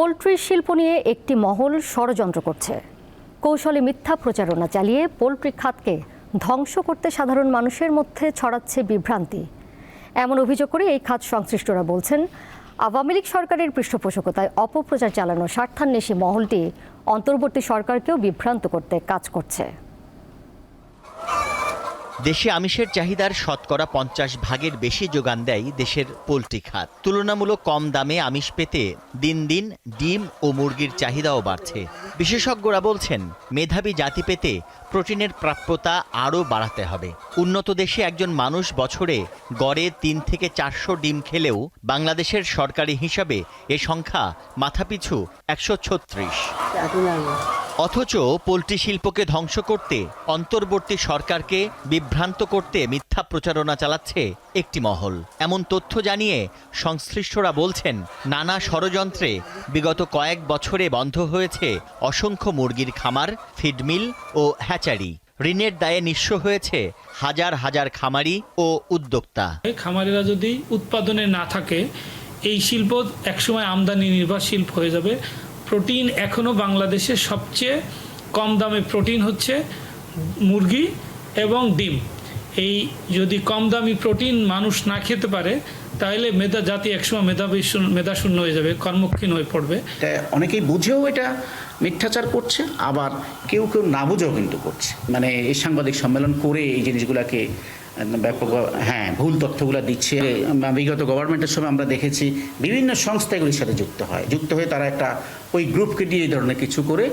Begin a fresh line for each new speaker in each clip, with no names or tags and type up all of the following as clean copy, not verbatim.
Poultry শিল্প নিয়ে একটি মহল ষড়যন্ত্র করছে। কৌশলে মিথ্যা প্রচারণা চালিয়ে পোল্ট্রি খাতকে ধ্বংস করতে সাধারণ মানুষের মধ্যে ছড়াচ্ছে বিভ্রান্তি। এমন অভিযোগ করে এই খাত সংশ্লিষ্টরা বলছেন, আওয়ামী লীগ সরকারের পৃষ্ঠপোষকতায় অপপ্রচার চালানো স্বার্থান্বেষী মহলটি অন্তর্বর্তী সরকারকেও বিভ্রান্ত করতে কাজ করছে।
দেশে আমিষের চাহিদার শতকরা 50% বেশি যোগান দেয় দেশের পোল্ট্রি খাত। তুলনামূলক কম দামে আমিষ পেতে দিন দিন ডিম ও মুরগির চাহিদাও বাড়ছে। বিশেষজ্ঞরা বলছেন, মেধাবী জাতি পেতে প্রোটিনের প্রাপ্যতা আরও বাড়াতে হবে। উন্নত দেশে একজন মানুষ বছরে গড়ে 3 থেকে 400 ডিম খেলেও বাংলাদেশের সরকারি হিসাবে এ সংখ্যা মাথাপিছু 136। অথচ পোল্ট্রি শিল্পকে ধ্বংস করতে, অন্তর্বর্তী সরকারকে বিভ্রান্ত করতে মিথ্যা প্রচারণা চালাচ্ছে একটি মহল। এমন তথ্য জানিয়ে সংশ্লিষ্টরা বলছেন, নানা ষড়যন্ত্রে বিগত কয়েক বছরে বন্ধ হয়েছে অসংখ্য মুরগির খামার, ফিডমিল ও হ্যাচারি। ঋণের দায়ে নিঃস্ব হয়েছে হাজার হাজার খামারি ও উদ্যোক্তা।
খামারিরা যদি উৎপাদনে না থাকে, এই শিল্প একসময় আমদানি নির্ভর শিল্প হয়ে যাবে। প্রোটিন এখনও বাংলাদেশের সবচেয়ে কম দামে প্রোটিন হচ্ছে মুরগি এবং ডিম। এই যদি কম দামি প্রোটিন মানুষ না খেতে পারে, তাহলে জাতি একসময় মেধাশূন্য হয়ে যাবে, কর্মক্ষীণ হয়ে পড়বে।
অনেকেই বুঝেও এটা মিথ্যাচার করছে, আবার কেউ কেউ না বুঝেও কিন্তু করছে। মানে এই সাংবাদিক সম্মেলন করে এই জিনিসগুলোকে ব্যাপক ভুল তথ্যগুলো দিচ্ছে। বিগত গভর্নমেন্টের সময় আমরা দেখেছি বিভিন্ন সংস্থা এগুলির সাথে যুক্ত হয়ে তারা একটা ওই গ্রুপকে দিয়ে এই ধরনের কিছু করে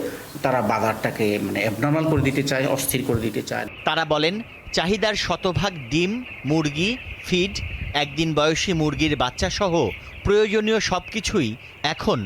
তারা বাজারটাকে অ্যাবনর্মাল করে দিতে চায়, অস্থির করে দিতে চায়।
তারা বলেন, চাহিদার শতভাগ ডিম, মুরগি, ফিড, একদিন বয়সী মুরগির বাচ্চা সহ প্রয়োজনীয় সবকিছুই এখন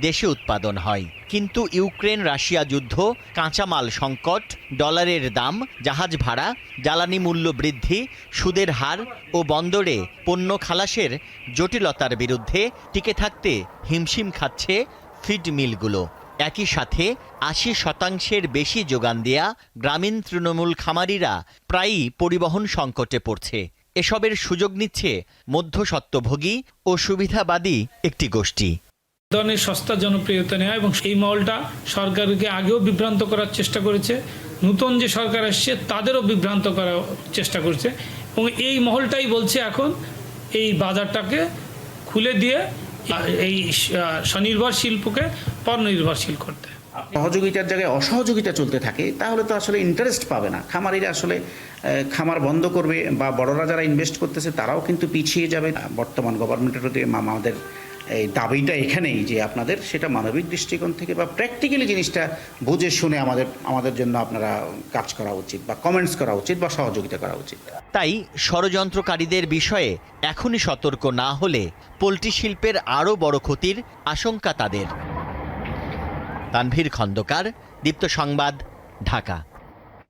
দেশে উৎপাদন হয়। কিন্তু ইউক্রেন রাশিয়া যুদ্ধ, কাঁচামাল সংকট, ডলারের দাম, জাহাজ ভাড়া, জ্বালানি মূল্য বৃদ্ধি, সুদের হার ও বন্দরে পণ্য খালাসের জটিলতার বিরুদ্ধে টিকে থাকতে হিমশিম খাচ্ছে ফিড মিলগুলো। একই সাথে 80% বেশি যোগান দেয়া গ্রামীণ তৃণমূল খামারিরা প্রায়ই পরিবহন সংকটে পড়ছে। এসবের সুযোগ নিচ্ছে মধ্যস্বত্বভোগী ও সুবিধাবাদী একটি গোষ্ঠী।
ধরনের সস্তা জনপ্রিয়তা নেওয়া, এবং এই মহলটা সরকারকে আগেও বিভ্রান্ত করার চেষ্টা করেছে, নতুন যে সরকার আসছে তাদেরও বিভ্রান্ত করার চেষ্টা করছে। এবং এই মহলটাই বলছে এখন এই বাজারটাকে খুলে দিয়ে এই স্বনির্ভর শিল্পকে পরনির্ভরশীল করতে।
সহযোগিতার জায়গায় অসহযোগিতা চলতে থাকে, তাহলে তো আসলে ইন্টারেস্ট পাবে না। খামারিরা আসলে খামার বন্ধ করবে, বা বড়রা যারা ইনভেস্ট করতেছে তারাও কিন্তু পিছিয়ে যাবে। বর্তমান গভর্নমেন্টের প্রতি আমাদের এই দাবিটা এখানেই যে আপনাদের সেটা মানবিক দৃষ্টিকোণ থেকে বা প্র্যাকটিক্যালি জিনিসটা বুঝে শুনে আমাদের জন্য আপনারা কাজ করা উচিত, বা কমেন্টস করা উচিত, বা সহযোগিতা করা উচিত।
তাই ষড়যন্ত্রকারীদের বিষয়ে এখনই সতর্ক না হলে পোল্ট্রি শিল্পের আরও বড় ক্ষতির আশঙ্কা তাদের। তানভীর খন্দকার, দীপ্ত সংবাদ, ঢাকা।